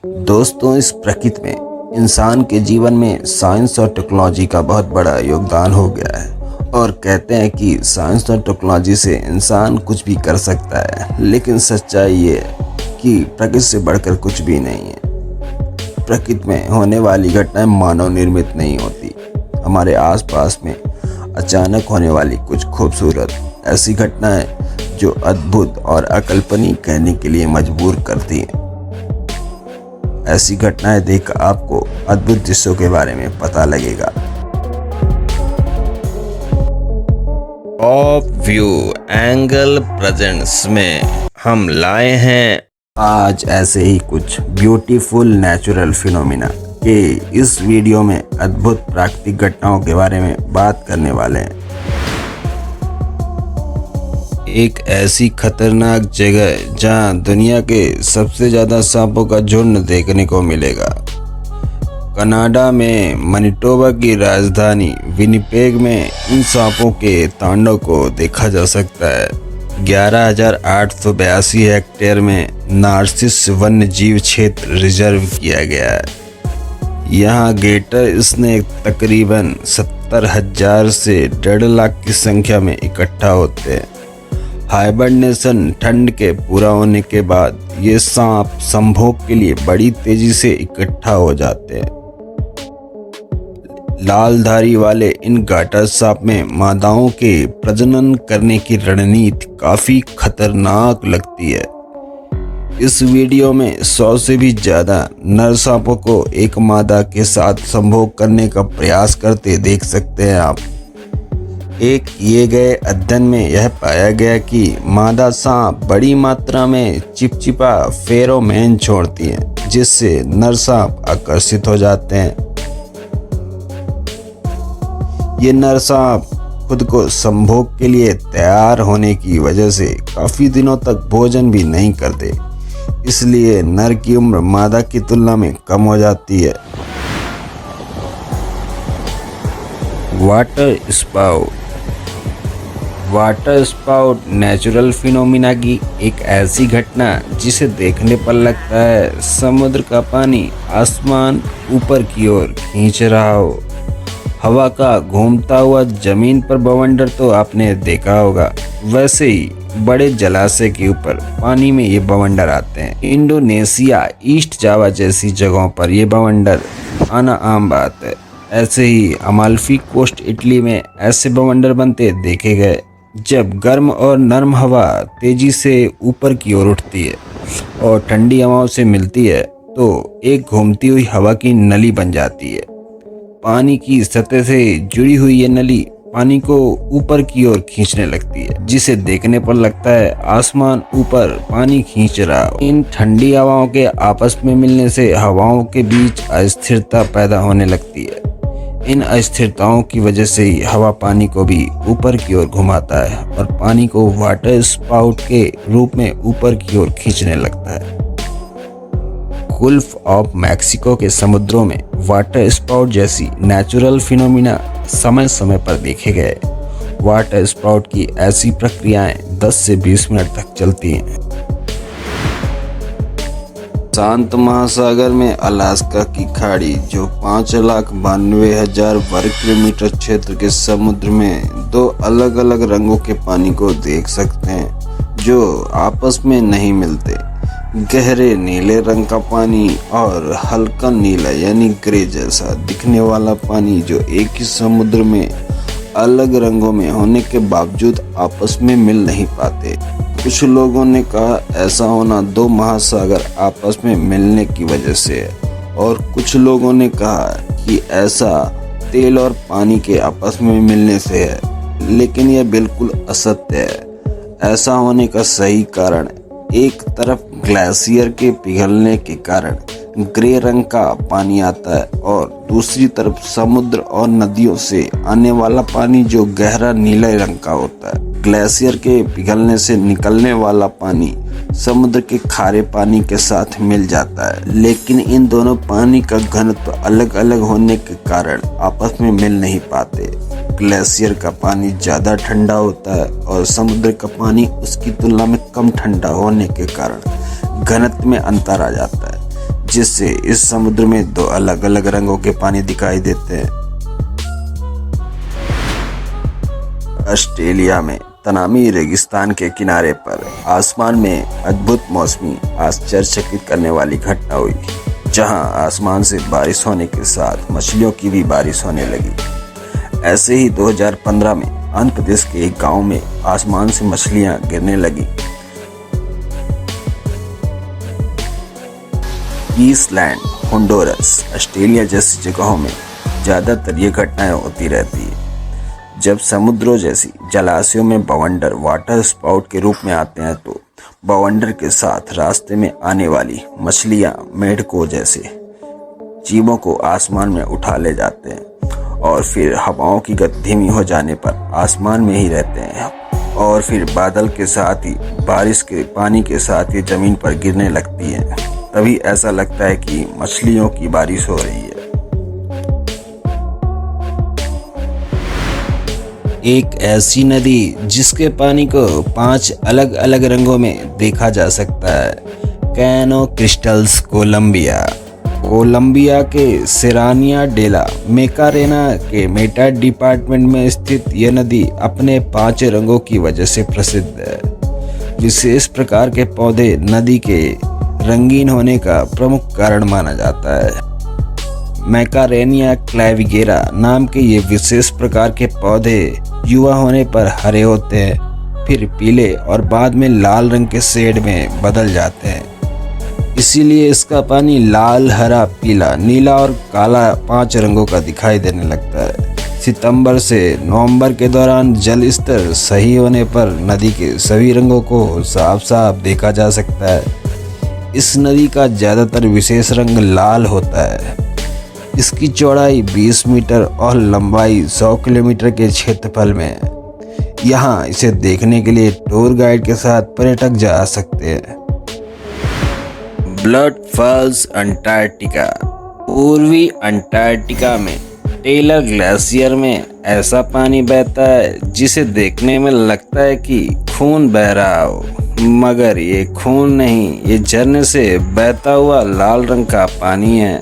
दोस्तों, इस प्रकृति में इंसान के जीवन में साइंस और टेक्नोलॉजी का बहुत बड़ा योगदान हो गया है। और कहते हैं कि साइंस और टेक्नोलॉजी से इंसान कुछ भी कर सकता है, लेकिन सच्चाई ये है कि प्रकृति से बढ़कर कुछ भी नहीं है। प्रकृति में होने वाली घटनाएं मानव निर्मित नहीं होती। हमारे आसपास में अचानक होने वाली कुछ खूबसूरत ऐसी घटनाएं जो अद्भुत और अकल्पनीय कहने के लिए मजबूर करती हैं। ऐसी घटनाएं देखकर आपको अद्भुत दृश्यों के बारे में पता लगेगा। टॉप व्यू एंगल प्रेजेंट्स में हम लाए हैं आज ऐसे ही कुछ ब्यूटीफुल नेचुरल फिनोमिना के इस वीडियो में अद्भुत प्राकृतिक घटनाओं के बारे में बात करने वाले हैं। एक ऐसी खतरनाक जगह जहां दुनिया के सबसे ज़्यादा सांपों का झुंड देखने को मिलेगा। कनाडा में मैनिटोबा की राजधानी विनिपेग में इन सांपों के तांडव को देखा जा सकता है। 11,882 हेक्टेयर में नार्सिस वन्य जीव क्षेत्र रिजर्व किया गया है। यहाँ गेटर स्नेक तकरीबन 70,000 से 1.5 लाख की संख्या में इकट्ठा होते हैं। हाइबरनेशन ठंड के पूरा होने के बाद ये सांप संभोग के लिए बड़ी तेजी से इकट्ठा हो जाते हैं। लाल धारी वाले इन गाटर सांप में मादाओं के प्रजनन करने की रणनीति काफी खतरनाक लगती है। इस वीडियो में 100 से भी ज्यादा नर सांपों को एक मादा के साथ संभोग करने का प्रयास करते देख सकते हैं आप। एक किए गए अध्ययन में यह पाया गया कि मादा सांप बड़ी मात्रा में चिपचिपा फेरोमोन छोड़ती हैं, जिससे नर सांप आकर्षित हो जाते हैं। ये नर सांप खुद को संभोग के लिए तैयार होने की वजह से काफी दिनों तक भोजन भी नहीं करते, इसलिए नर की उम्र मादा की तुलना में कम हो जाती है। वाटर स्पाउट नेचुरल फिनोमिना की एक ऐसी घटना जिसे देखने पर लगता है समुद्र का पानी आसमान ऊपर की ओर खींच रहा हो। हवा का घूमता हुआ जमीन पर बवंडर तो आपने देखा होगा, वैसे ही बड़े जलाशय के ऊपर पानी में ये बवंडर आते हैं। इंडोनेशिया, ईस्ट जावा जैसी जगहों पर ये बवंडर आना आम बात है। ऐसे ही अमाल्फी कोस्ट इटली में ऐसे बवंडर बनते देखे गए। जब गर्म और नरम हवा तेजी से ऊपर की ओर उठती है और ठंडी हवाओं से मिलती है तो एक घूमती हुई हवा की नली बन जाती है। पानी की सतह से जुड़ी हुई ये नली पानी को ऊपर की ओर खींचने लगती है, जिसे देखने पर लगता है आसमान ऊपर पानी खींच रहा हो। इन ठंडी हवाओं के आपस में मिलने से हवाओं के बीच अस्थिरता पैदा होने लगती है। इन अस्थिरताओं की वजह से ही हवा पानी को भी ऊपर की ओर घुमाता है और पानी को वाटर स्पाउट के रूप में ऊपर की ओर खींचने लगता है। गल्फ ऑफ मैक्सिको के समुद्रों में वाटर स्पाउट जैसी नेचुरल फिनोमिना समय समय पर देखे गए। वाटर स्पाउट की ऐसी प्रक्रियाएं 10 से 20 मिनट तक चलती हैं। शांत महासागर में अलास्का की खाड़ी, जो 5,92,000 वर्ग किलोमीटर क्षेत्र के समुद्र में 2 अलग अलग रंगों के पानी को देख सकते हैं जो आपस में नहीं मिलते। गहरे नीले रंग का पानी और हल्का नीला यानी ग्रे जैसा दिखने वाला पानी, जो एक ही समुद्र में अलग रंगों में होने के बावजूद आपस में मिल नहीं पाते। कुछ लोगों ने कहा ऐसा होना 2 महासागर आपस में मिलने की वजह से है, और कुछ लोगों ने कहा कि ऐसा तेल और पानी के आपस में मिलने से है, लेकिन यह बिल्कुल असत्य है। ऐसा होने का सही कारण एक तरफ ग्लेशियर के पिघलने के कारण ग्रे रंग का पानी आता है और दूसरी तरफ समुद्र और नदियों से आने वाला पानी जो गहरा नीले रंग का होता है। ग्लेशियर के पिघलने से निकलने वाला पानी समुद्र के खारे पानी के साथ मिल जाता है, लेकिन इन दोनों पानी का घनत्व अलग अलग होने के कारण आपस में मिल नहीं पाते। ग्लेशियर का पानी ज़्यादा ठंडा होता है और समुद्र का पानी उसकी तुलना में कम ठंडा होने के कारण घनत्व में अंतर आ जाता है, जिससे इस समुद्र में दो अलग अलग रंगों के पानी दिखाई देते हैं। ऑस्ट्रेलिया में तनामी रेगिस्तान के किनारे पर आसमान में अद्भुत मौसमी आश्चर्यचकित करने वाली घटना हुई, जहां आसमान से बारिश होने के साथ मछलियों की भी बारिश होने लगी। ऐसे ही 2015 में आंध्र प्रदेश के एक गांव में आसमान से मछलियां गिरने लगी। ईस्टलैंड, होंडुरास, ऑस्ट्रेलिया जैसी जगहों में ज़्यादातर ये घटनाएं होती रहती है। जब समुद्रों जैसी जलाशयों में बवंडर वाटर स्पाउट के रूप में आते हैं तो बवंडर के साथ रास्ते में आने वाली मछलियां मेढकों जैसे जीवों को आसमान में उठा ले जाते हैं और फिर हवाओं की गति धीमी हो जाने पर आसमान में ही रहते हैं और फिर बादल के साथ ही बारिश के पानी के साथ ही जमीन पर गिरने लगती है। तभी ऐसा लगता है कि मछलियों की बारिश हो रही है। एक ऐसी नदी जिसके पानी को 5 अलग अलग रंगों में देखा जा सकता है। कैनो क्रिस्टल्स, कोलंबिया के सेरानिया डेला मेकारेना के मेटा डिपार्टमेंट में स्थित यह नदी अपने 5 रंगों की वजह से प्रसिद्ध है। विशेष प्रकार के पौधे नदी के रंगीन होने का प्रमुख कारण माना जाता है। मैकारेनिया क्लैविगेरा नाम के ये विशेष प्रकार के पौधे युवा होने पर हरे होते हैं, फिर पीले और बाद में लाल रंग के शेड में बदल जाते हैं। इसीलिए इसका पानी लाल, हरा, पीला, नीला और काला 5 रंगों का दिखाई देने लगता है। सितंबर से नवंबर के दौरान जल स्तर सही होने पर नदी के सभी रंगों को साफ साफ देखा जा सकता है। इस नदी का ज़्यादातर विशेष रंग लाल होता है। इसकी चौड़ाई 20 मीटर और लंबाई 100 किलोमीटर के क्षेत्रफल में है। यहाँ इसे देखने के लिए टूर गाइड के साथ पर्यटक जा सकते हैं। Blood falls, Antarctica. पूर्वी अंटार्कटिका में टेलर ग्लेशियर में ऐसा पानी बहता है जिसे देखने में लगता है कि खून बह रहा हो, मगर ये खून नहीं, ये झरने से बहता हुआ लाल रंग का पानी है।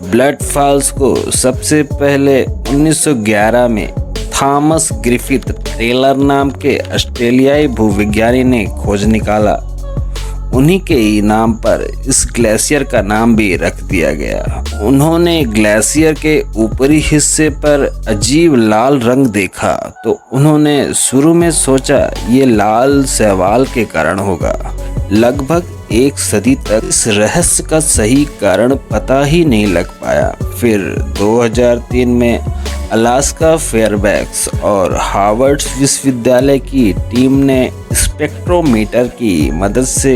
ब्लड फॉल्स को सबसे पहले 1911 में थॉमस ग्रिफिथ टेलर नाम के ऑस्ट्रेलियाई भूविज्ञानी ने खोज निकाला। उन्हीं के ही नाम पर इस ग्लेशियर का नाम भी रख दिया गया। उन्होंने ग्लेशियर के ऊपरी हिस्से पर अजीब लाल रंग देखा तो उन्होंने शुरू में सोचा ये लाल शैवाल के कारण होगा। लगभग 1 सदी तक इस रहस्य का सही कारण पता ही नहीं लग पाया। फिर 2003 में अलास्का फेयरबैक्स और हार्वर्ड विश्वविद्यालय की टीम ने स्पेक्ट्रोमीटर की मदद से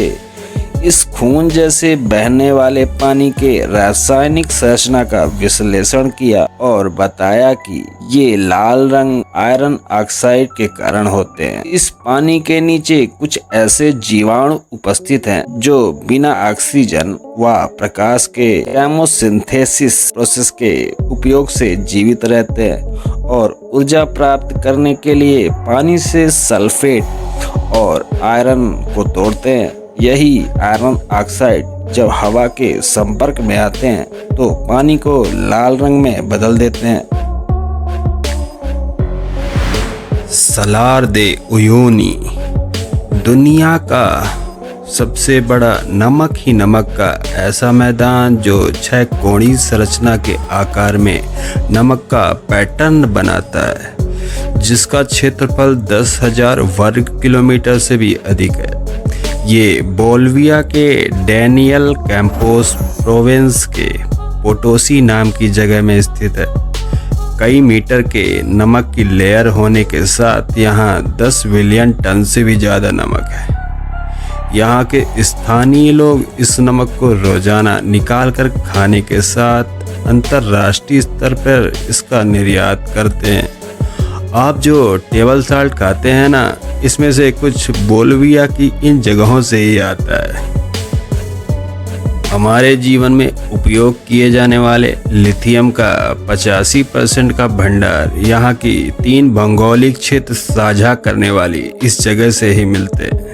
इस खून जैसे बहने वाले पानी के रासायनिक संरचना का विश्लेषण किया और बताया कि ये लाल रंग आयरन ऑक्साइड के कारण होते हैं। इस पानी के नीचे कुछ ऐसे जीवाणु उपस्थित हैं जो बिना ऑक्सीजन व प्रकाश के केमोसिंथेसिस प्रोसेस के उपयोग से जीवित रहते हैं और ऊर्जा प्राप्त करने के लिए पानी से सल्फेट और आयरन को तोड़ते हैं। यही आयरन ऑक्साइड जब हवा के संपर्क में आते हैं तो पानी को लाल रंग में बदल देते हैं। सलार दे उयोनी, दुनिया का सबसे बड़ा नमक ही नमक का ऐसा मैदान जो 6 कोणीय संरचना के आकार में नमक का पैटर्न बनाता है, जिसका क्षेत्रफल 10,000 वर्ग किलोमीटर से भी अधिक है। ये बोलिविया के डैनियल कैंपोस प्रोविंस के पोटोसी नाम की जगह में स्थित है। कई मीटर के नमक की लेयर होने के साथ यहाँ 10 बिलियन टन से भी ज़्यादा नमक है। यहाँ के स्थानीय लोग इस नमक को रोजाना निकाल कर खाने के साथ अंतर्राष्ट्रीय स्तर पर इसका निर्यात करते हैं। आप जो टेबल साल्ट खाते हैं ना, इसमें से कुछ बोलिविया की इन जगहों से ही आता है। हमारे जीवन में उपयोग किए जाने वाले लिथियम का 85% का भंडार यहाँ की 3 भौगोलिक क्षेत्र साझा करने वाली इस जगह से ही मिलते हैं।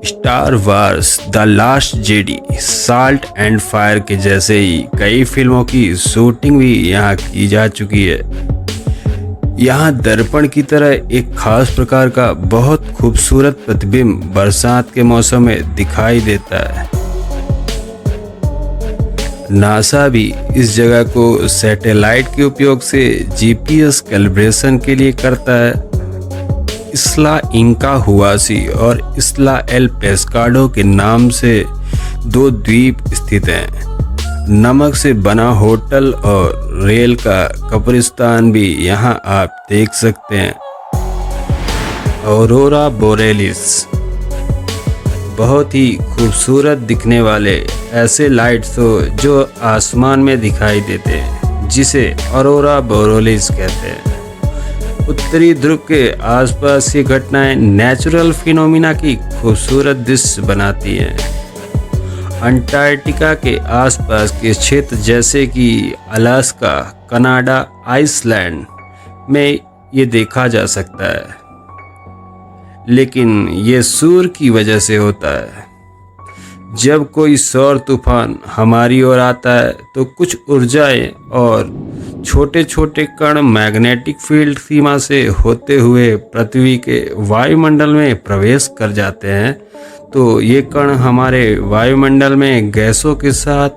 Star wars, the last JD, salt and fire के जैसे ही कई फिल्मों की शूटिंग भी यहाँ की जा चुकी है। यहाँ दर्पण की तरह एक खास प्रकार का बहुत खूबसूरत प्रतिबिंब बरसात के मौसम में दिखाई देता है। नासा भी इस जगह को सैटेलाइट के उपयोग से जीपीएस कैलिब्रेशन के लिए करता है। इस्ला इंका हुआसी और इस्ला एल पेस्काडो के नाम से दो द्वीप स्थित हैं। नमक से बना होटल और रेल का कब्रिस्तान भी यहाँ आप देख सकते हैं। ऑरोरा बोरेलिस, बहुत ही खूबसूरत दिखने वाले ऐसे लाइट शो जो आसमान में दिखाई देते हैं, जिसे ऑरोरा बोरेलिस कहते हैं। उत्तरी ध्रुव के आसपास ये घटनाएं नेचुरल फिनोमिना की खूबसूरत दृश्य बनाती हैं। अंटार्कटिका के आसपास के क्षेत्र जैसे कि अलास्का, कनाडा, आइसलैंड में ये देखा जा सकता है, लेकिन ये सूर्य की वजह से होता है। जब कोई सौर तूफान हमारी ओर आता है तो कुछ ऊर्जाएं और छोटे छोटे कण मैग्नेटिक फील्ड सीमा से होते हुए पृथ्वी के वायुमंडल में प्रवेश कर जाते हैं। तो ये कण हमारे वायुमंडल में गैसों के साथ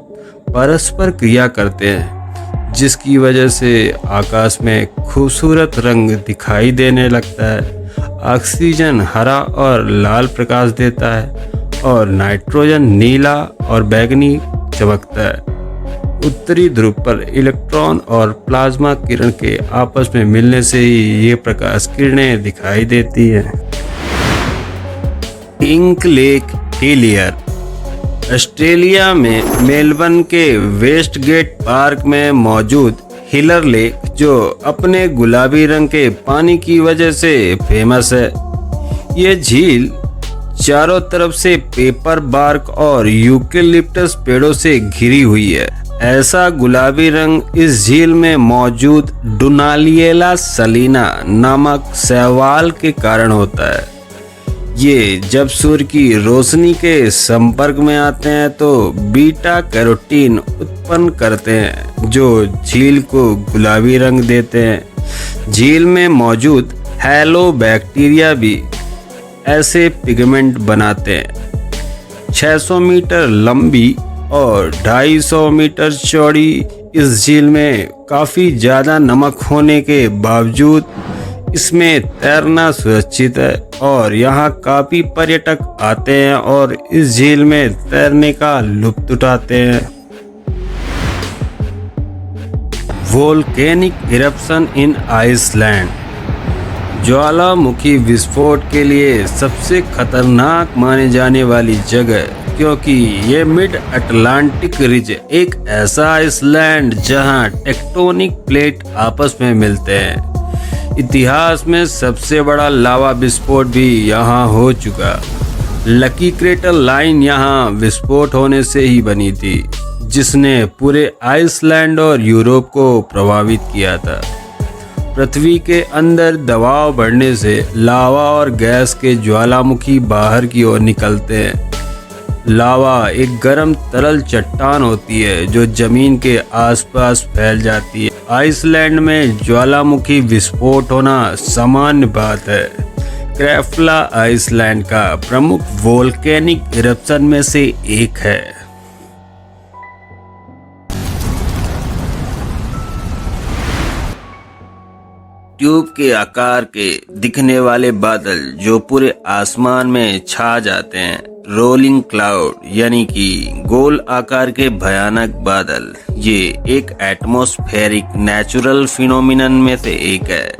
परस्पर क्रिया करते हैं, जिसकी वजह से आकाश में खूबसूरत रंग दिखाई देने लगता है। ऑक्सीजन हरा और लाल प्रकाश देता है और नाइट्रोजन नीला और बैंगनी चमकता है। उत्तरी ध्रुव पर इलेक्ट्रॉन और प्लाज्मा किरण के आपस में मिलने से ही ये प्रकाश किरणें दिखाई देती हैं। पिंक लेक हिलियर, ऑस्ट्रेलिया में मेलबर्न के वेस्टगेट पार्क में मौजूद हिलर लेक, जो अपने गुलाबी रंग के पानी की वजह से फेमस है। ये झील चारों तरफ से पेपर बार्क और यूकेलिप्टस पेड़ों से घिरी हुई है। ऐसा गुलाबी रंग इस झील में मौजूद डुनालिएला सलीना नामक शैवाल के कारण होता है। ये जब सूर्य की रोशनी के संपर्क में आते हैं तो बीटा कैरोटीन उत्पन्न करते हैं, जो झील को गुलाबी रंग देते हैं। झील में मौजूद हेलो बैक्टीरिया भी ऐसे पिगमेंट बनाते हैं। 600 मीटर लंबी और 250 मीटर चौड़ी इस झील में काफ़ी ज़्यादा नमक होने के बावजूद इसमें तैरना सुरक्षित है और यहाँ काफ़ी पर्यटक आते हैं और इस झील में तैरने का लुत्फ उठाते हैं। वोल्केनिक इरप्शन इन आइसलैंड, ज्वालामुखी विस्फोट के लिए सबसे खतरनाक माने जाने वाली जगह, क्योंकि ये मिड अटलांटिक रिज एक ऐसा आइसलैंड जहां टेक्टोनिक प्लेट आपस में मिलते हैं। इतिहास में सबसे बड़ा लावा विस्फोट भी यहाँ हो चुका। लकी क्रेटर लाइन यहाँ विस्फोट होने से ही बनी थी, जिसने पूरे आइसलैंड और यूरोप को प्रभावित किया था। पृथ्वी के अंदर दबाव बढ़ने से लावा और गैस के ज्वालामुखी बाहर की ओर निकलते हैं। लावा एक गर्म तरल चट्टान होती है जो जमीन के आसपास फैल जाती है। आइसलैंड में ज्वालामुखी विस्फोट होना सामान्य बात है। क्रेफ्ला आइसलैंड का प्रमुख वोल्केनिक इरप्शन में से एक है। ट्यूब के आकार के दिखने वाले बादल जो पूरे आसमान में छा जाते हैं, रोलिंग क्लाउड यानी कि गोल आकार के भयानक बादल, ये एक एटमॉस्फेरिक नेचुरल फिनोमिनन में से एक है,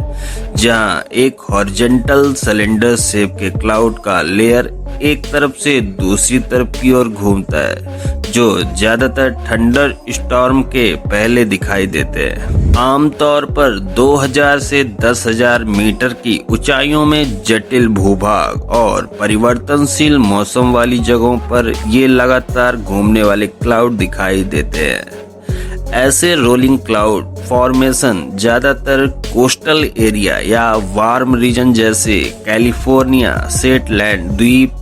जहां एक हॉरिजॉन्टल सिलेंडर शेप के क्लाउड का लेयर एक तरफ से दूसरी तरफ की ओर घूमता है, जो ज्यादातर थंडर स्टॉर्म के पहले दिखाई देते हैं। आमतौर पर 2000 से 10,000 मीटर की ऊंचाइयों में जटिल भूभाग और परिवर्तनशील मौसम वाली जगहों पर ये लगातार घूमने वाले क्लाउड दिखाई देते हैं। ऐसे रोलिंग क्लाउड फॉर्मेशन ज्यादातर कोस्टल एरिया या वार्म रीजन जैसे कैलिफोर्निया, शेटलैंड द्वीप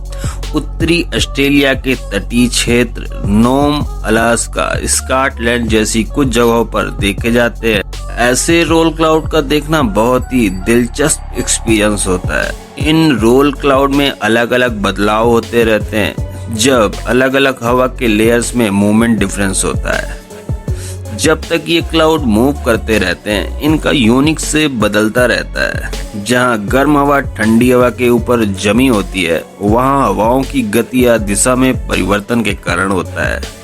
उत्तरी ऑस्ट्रेलिया के तटीय क्षेत्र, नोम, अलास्का, स्कॉटलैंड जैसी कुछ जगहों पर देखे जाते हैं। ऐसे रोल क्लाउड का देखना बहुत ही दिलचस्प एक्सपीरियंस होता है। इन रोल क्लाउड में अलग अलग बदलाव होते रहते हैं जब अलग अलग हवा के लेयर्स में मूवमेंट डिफरेंस होता है। जब तक ये क्लाउड मूव करते रहते हैं, इनका यूनिक से बदलता रहता है। जहाँ गर्म हवा ठंडी हवा के ऊपर जमी होती है, वहाँ हवाओं की गति या दिशा में परिवर्तन के कारण होता है।